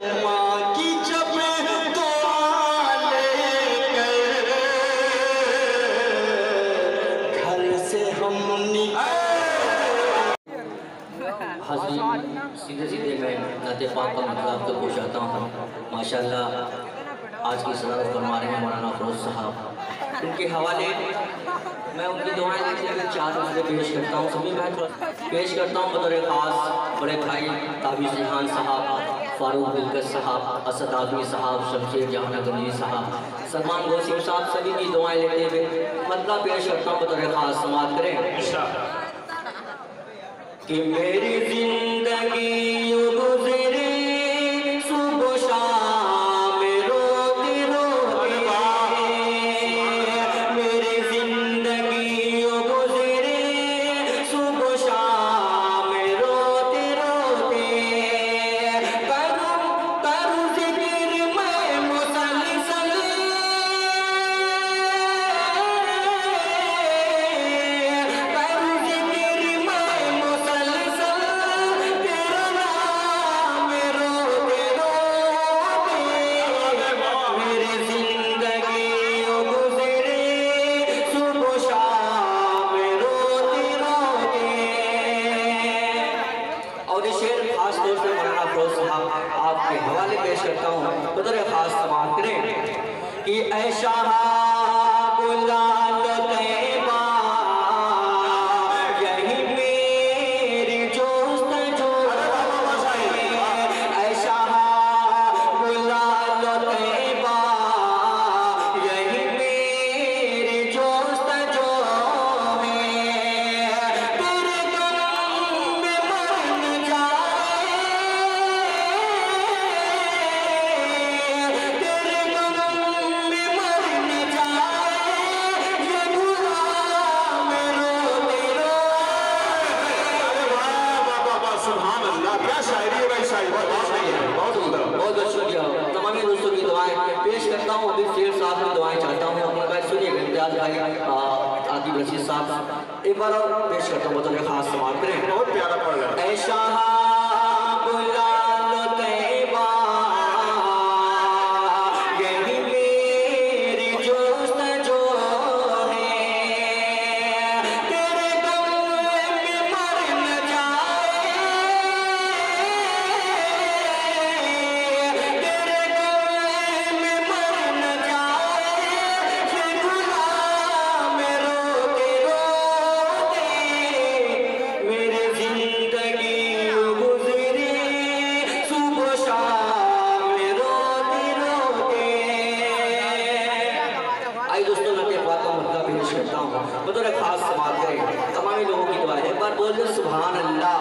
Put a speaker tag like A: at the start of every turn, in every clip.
A: माँ की जब घर से हम
B: सीधे सीधे मैं नाते पाक का मतलब तो पूछाता हूँ। माशाल्लाह आज की सदारत फरमा रहे हैं मौलाना फरोज साहब। उनके हवाले मैं उनकी दुआएं लेते हुए 4 मसले पेश करता हूँ। सभी मैं पेश करता हूँ बतौर ख़ास बड़े भाई ताबिज़ रिहान साहब, फारूक दिलकश साहब, असद आदमी साहब, शमशेर जहानगंजी साहब, सलमान गोसिम साहब, सभी की दुआएं लेते हुए मतलब पेश करता हूँ बतौर ख़ास। समाअत करें कि मेरी जिंदगी गुज़रे सुबह शाम रोती रोती, मेरी जिंदगी गुज़रे सुबह शाम रोती रोती, करूं ज़िक्र मैं मुसलसल, करूं ज़िक्र मैं मुसलसल, तेरा नाम रोते रोते, मेरी जिंदगी गुज़रे सुबह शाम रोते रोते। और ये शेर खास तौर से मौलाना फरोज साहब आपके हवाले पेश करता हूँ बतौर खास। समाअत करें कि ऐशा गुलाल तैबा यही मेरी जोस्तजू, ऐशा गुलाल तैबा यही मेरी जोस्तजू है, तेरे गम में मर न जाए, तेरे गम में मर न जाए, ये गुलाम रोते रोते।
C: सुभान अल्लाह, क्या शायरी है भाई, शायरी बहुत सही है, बहुत सुंदर।
B: बहुत बहुत शुक्रिया। तमाम दोस्तों की दुआएं पेश करता हूँ। अभी शेर साहब की दुआएं चाहता हूँ। अपने भाई सुनिए इम्तियाज भाई आकिब रशीद साहब एक बार और पेश करता हूँ बतौर खास। समाअत करें।
C: बहुत प्यारा पढ़ रहा है।
B: ऐशा गुलाल तैबा यही मेरी जोस्तजू है, तेरे गम में मर न जाए, तेरे गम में मर न जाए, ये गुलाम रोते रोते, मेरी जिंदगी गुज़रे सुबह शाम रोते रोते। आई दोस्तों नाते पाक का मतलब पेश करता हूँ बतौर खास। समाअत करें तमाम लोगों की दुआ है। एक बार बोल दो सुभान अल्लाह,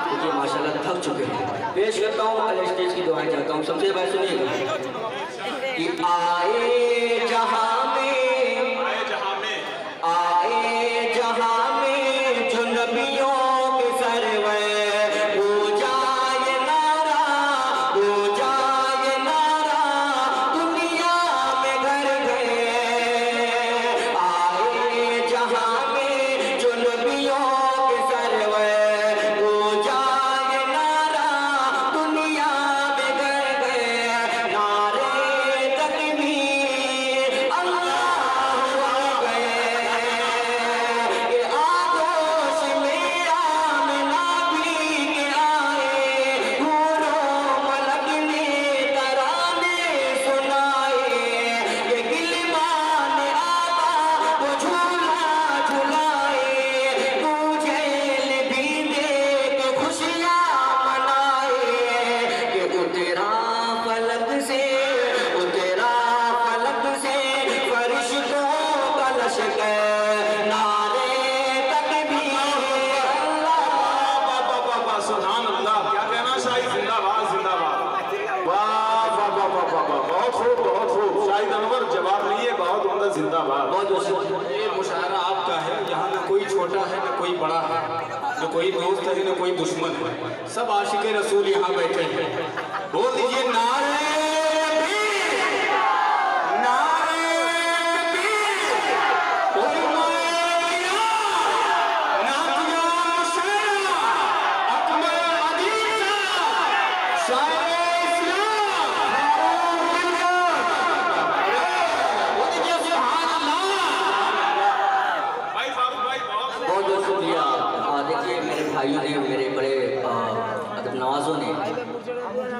B: क्योंकि माशाल्लाह थक चुके हैं। पेश करता हूँ अल स्टेज की दुआएं चाहता हूँ। सबसे भाई सुनिएगा कि आए जहां में,
C: आए जहां में,
B: आए जहां में जो नबियों के सरवर, हो जाए नारा, हो जाए नारा, दुनिया में घर गए। आए जहां में जो नबियों के सरवर, हो जाए नारा, दुनिया में घर गए। नारे तकबीर अल्लाहु अकबर, के आगोश में आमना भी के आए, हूरों मलक ने तराने सुनाए, ये गिलमान आका वो झूला झुलाए, तुझे भी देख खुशियाँ मनाए, कि उतरा फलक से, उतरा फलक से फरिश्तों का लश्कर, नारे तकबीर अल्लाह।
C: सुभान अल्लाह, क्या कहना शाही, जिंदाबाद जिंदाबाद। वाह वाह वाह वाह वाह वाह, बहुत खूब बहुत खूब। शाहिद अनवर जवाब लिए, बहुत उम्दा, जिंदाबाद।
B: बहुत बहुत शुक्रिया।
D: ये मुशायरा आपका है, यहाँ न कोई छोटा है न कोई बड़ा है, न कोई दोस्त है न कोई दुश्मन है, सब आशिक रसूल यहाँ बैठे हैं। बोल दीजिए नारे तकबीर, नारे तकबीर, कोई मोया, नातिया मुशैरा, अकबर अदीसा, शायर इस्लाम,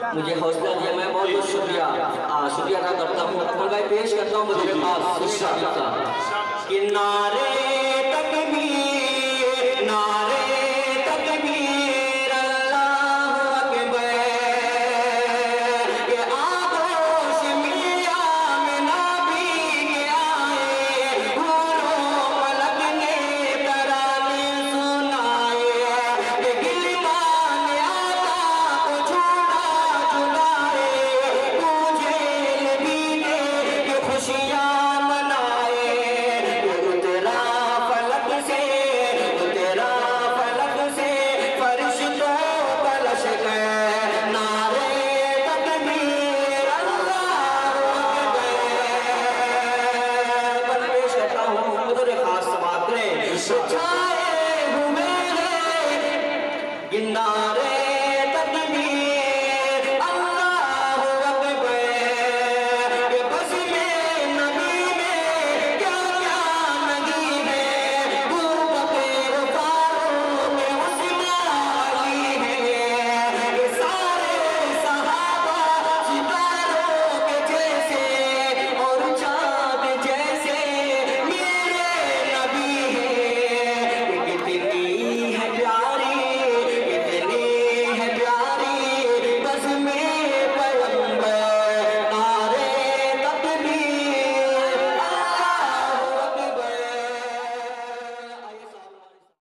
B: मुझे हौसला दिया, मैं बहुत बहुत शुक्रिया शुक्रिया अदा करता हूँ। और भाई पेश करता हूँ मुझे खास किनारे